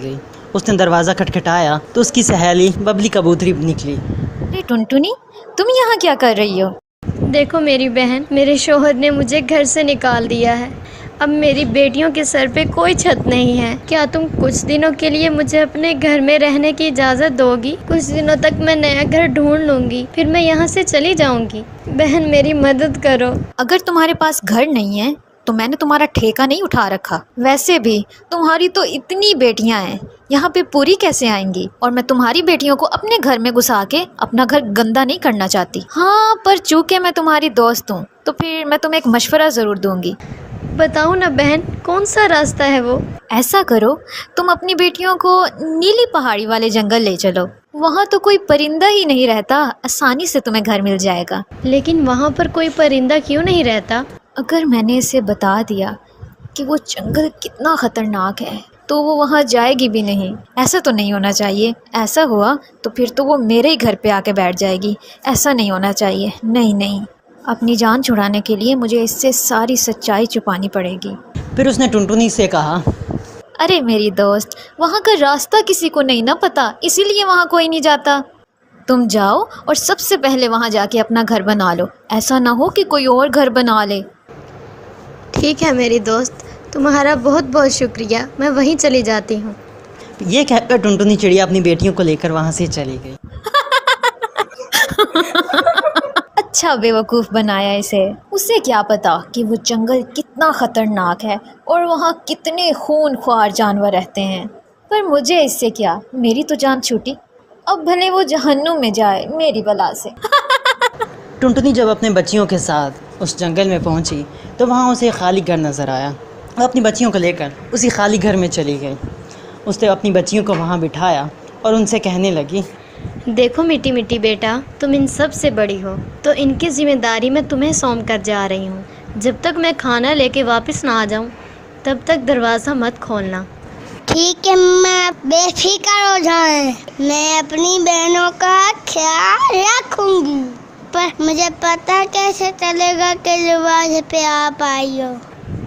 गई। उसने दरवाज़ा खटखटाया तो उसकी सहेली बबली कबूतरी निकली। अरे टुनटुनी, तुम यहाँ क्या कर रही हो? देखो मेरी बहन, मेरे शोहर ने मुझे घर से निकाल दिया है। अब मेरी बेटियों के सर पे कोई छत नहीं है। क्या तुम कुछ दिनों के लिए मुझे अपने घर में रहने की इजाज़त दोगी? कुछ दिनों तक मैं नया घर ढूंढ लूँगी, फिर मैं यहाँ से चली जाऊँगी। बहन मेरी मदद करो। अगर तुम्हारे पास घर नहीं है तो मैंने तुम्हारा ठेका नहीं उठा रखा। वैसे भी तुम्हारी तो इतनी बेटियां हैं, यहाँ पे पूरी कैसे आएंगी? और मैं तुम्हारी बेटियों को अपने घर में घुसा के अपना घर गंदा नहीं करना चाहती। हाँ, पर चूंकि मैं तुम्हारी दोस्त हूँ तो फिर मैं तुम्हें एक मशवरा ज़रूर दूंगी। बताओ ना बहन, कौन सा रास्ता है वो? ऐसा करो, तुम अपनी बेटियों को नीली पहाड़ी वाले जंगल ले चलो। वहाँ तो कोई परिंदा ही नहीं रहता, आसानी से तुम्हें घर मिल जाएगा। लेकिन वहाँ पर कोई परिंदा क्यों नहीं रहता? अगर मैंने इसे बता दिया कि वो जंगल कितना ख़तरनाक है तो वो वहाँ जाएगी भी नहीं। ऐसा तो नहीं होना चाहिए। ऐसा हुआ तो फिर तो वो मेरे ही घर पे आके बैठ जाएगी। ऐसा नहीं होना चाहिए। नहीं नहीं, अपनी जान छुड़ाने के लिए मुझे इससे सारी सच्चाई छुपानी पड़ेगी। फिर उसने टुनटुनी से कहा, अरे मेरी दोस्त, वहाँ का रास्ता किसी को नहीं ना पता, इसीलिए वहाँ कोई नहीं जाता। तुम जाओ और सबसे पहले वहाँ जाके अपना घर बना लो। ऐसा ना हो कि कोई और घर बना ले। ठीक है मेरी दोस्त, तुम्हारा बहुत बहुत शुक्रिया। मैं वहीं चली जाती हूँ। ये कहकर टुनटुनी चिड़िया अपनी बेटियों को लेकर वहाँ से चली गई। अच्छा बेवकूफ़ बनाया इसे। उसे क्या पता कि वो जंगल कितना ख़तरनाक है और वहाँ कितने खूनख्वार जानवर रहते हैं। पर मुझे इससे क्या, मेरी तो जान छूटी। अब भले वो जहन्नुम में जाए मेरी बला से। टुनटुनी जब अपने बच्चियों के साथ उस जंगल में पहुंची तो वहाँ उसे खाली घर नज़र आया। वो अपनी बच्चियों को लेकर उसी खाली घर में चली गई। उसने अपनी बच्चियों को वहाँ बिठाया और उनसे कहने लगी, देखो मिट्टी मिट्टी बेटा, तुम इन सब से बड़ी हो तो इनकी जिम्मेदारी मैं तुम्हें सौंप कर जा रही हूँ। जब तक मैं खाना लेके वापस ना आ जाऊँ तब तक दरवाज़ा मत खोलना। ठीक है माँ, बेफिक्र हो जाए। मैं अपनी बहनों का ख्याल रखूंगी। पर मुझे पता कैसे चलेगा कि दरवाजे पे आप आई हो?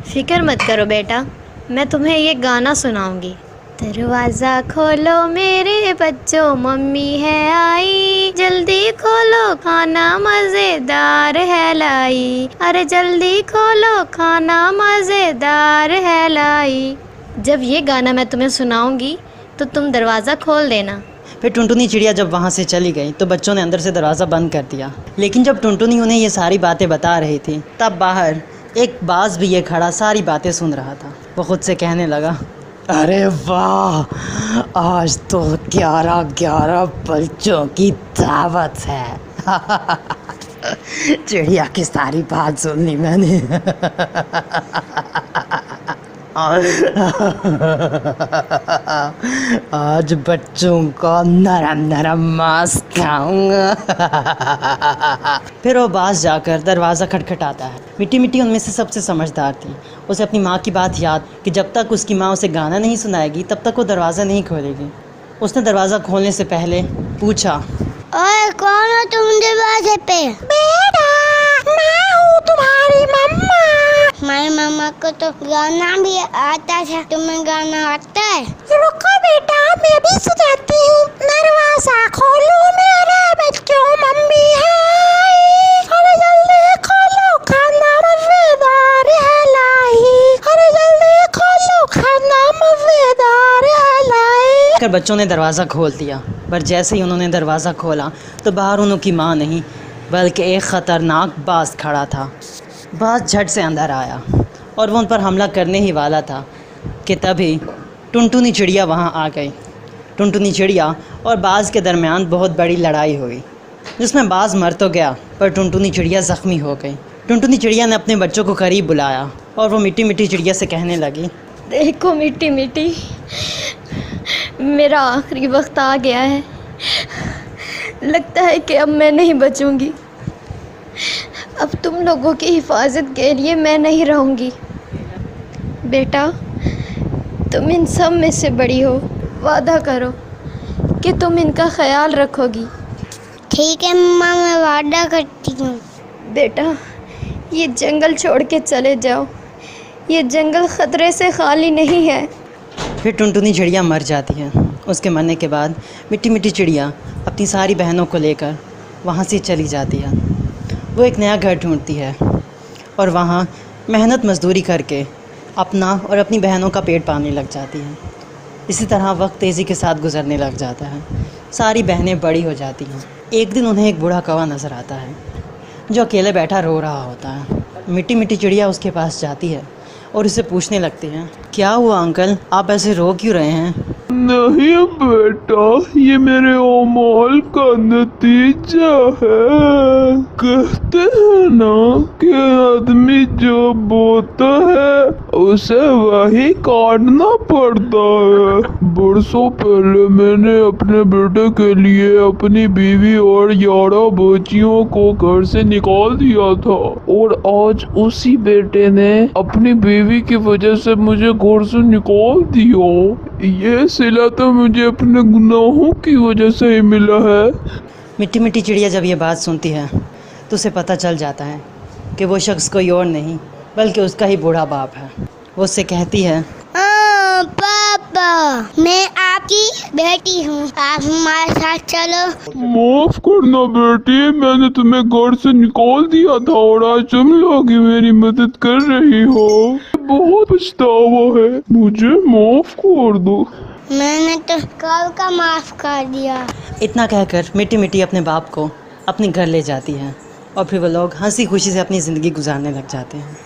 फिक्र मत करो बेटा, मैं तुम्हें ये गाना सुनाऊंगी। दरवाज़ा खोलो मेरे बच्चों, मम्मी है आई। जल्दी खोलो खाना मज़ेदार है लाई। अरे जल्दी खोलो खाना मज़ेदार है लाई। जब ये गाना मैं तुम्हें सुनाऊंगी तो तुम दरवाज़ा खोल देना। फिर टुनटुनी चिड़िया जब वहाँ से चली गई तो बच्चों ने अंदर से दरवाज़ा बंद कर दिया। लेकिन जब टुनटुनी उन्हें ये सारी बातें बता रही थी तब बाहर एक बाज भी ये खड़ा सारी बातें सुन रहा था। वो खुद से कहने लगा, अरे वाह, आज तो 11 बच्चों की दावत है। चिड़िया की सारी बात सुन ली मैंने। आज बच्चों का नरम नरम मांस खाऊंगा। फिर वो बाज जाकर दरवाज़ा खटखटाता है। मिट्टी मिट्टी उनमें से सबसे समझदार थी। उसे अपनी माँ की बात याद कि जब तक उसकी माँ उसे गाना नहीं सुनाएगी तब तक वो दरवाज़ा नहीं खोलेगी। उसने दरवाज़ा खोलने से पहले पूछा, ओए कौन हो तुम दरवाजे पे? बेटा, मैं हूँ तुम्हारी मम्मा। हमारी मम्मा को तो गाना भी आता था, तुम्हें गाना आता है? रुको बेटा, मैं भी सुनाती हूँ। दरवाजा खोलो मेरे बच्चों, मम्मी है आई। अरे जल्दी खोलो खाना मज़ेदार है लाई। अरे जल्दी खोलो खाना मज़ेदार है लाई। कर बच्चों ने दरवाज़ा खोल दिया। पर जैसे ही उन्होंने दरवाज़ा खोला तो बाहर उनकी माँ नहीं बल्कि एक ख़तरनाक बाज खड़ा था। बाज झट से अंदर आया और वो उन पर हमला करने ही वाला था कि तभी टुनटुनी चिड़िया वहाँ आ गई। टुनटुनी चिड़िया और बाज के दरमियान बहुत बड़ी लड़ाई हुई जिसमें बाज मर तो गया पर टुनटुनी चिड़िया ज़ख्मी हो गई। टुनटुनी चिड़िया ने अपने बच्चों को करीब बुलाया और वो मिट्टी मिट्टी चिड़िया से कहने लगी, देखो मिट्टी मिट्टी, मेरा आखिरी वक्त आ गया है। लगता है कि अब मैं नहीं बचूंगी। अब तुम लोगों की हिफाजत के लिए मैं नहीं रहूंगी। बेटा, तुम इन सब में से बड़ी हो, वादा करो कि तुम इनका ख्याल रखोगी। ठीक है मम्मा, मैं वादा करती हूँ। बेटा, ये जंगल छोड़ के चले जाओ। ये जंगल ख़तरे से खाली नहीं है। फिर टुनटुनी चिड़िया मर जाती है। उसके मरने के बाद मिट्टी मिट्टी चिड़िया अपनी सारी बहनों को लेकर वहाँ से चली जाती है। वो एक नया घर ढूंढती है और वहाँ मेहनत मजदूरी करके अपना और अपनी बहनों का पेट पालने लग जाती है। इसी तरह वक्त तेज़ी के साथ गुजरने लग जाता है। सारी बहनें बड़ी हो जाती हैं। एक दिन उन्हें एक बूढ़ा कौवा नज़र आता है जो अकेले बैठा रो रहा होता है। मिट्टी मिट्टी चिड़िया उसके पास जाती है और उसे पूछने लगती है, क्या हुआ अंकल, आप ऐसे रो क्यों रहे हैं? नहीं बेटा, ये मेरे अमाल का नतीजा है। कहते हैं ना कि आदमी जो बोता है उसे वही काटना पड़ता है। बरसों पहले मैंने अपने बेटे के लिए अपनी बीवी और 11 बच्चियों को घर से निकाल दिया था और आज उसी बेटे ने अपनी बीवी की वजह से मुझे घर से निकाल दिया। ये सिला तो मुझे अपने गुनाहों की वजह से ही मिला है। मिट्टी मिट्टी चिड़िया जब ये बात सुनती है तो उसे पता चल जाता है कि वो शख्स कोई और नहीं बल्कि उसका ही बूढ़ा बाप है। वो उससे कहती है, पापा, मैं आपकी बेटी हूँ, आप हमारे साथ चलो। माफ करना बेटी, मैंने तुम्हें घर से निकाल दिया था और आज तुम लोग ही मेरी मदद कर रही हो। बहुत पछतावा है, मुझे माफ कर दो। मैंने तो कल का माफ कर दिया। इतना कहकर मिट्टी मिट्टी अपने बाप को अपने घर ले जाती है और फिर वो लोग हंसी खुशी से अपनी ज़िंदगी गुजारने लग जाते हैं।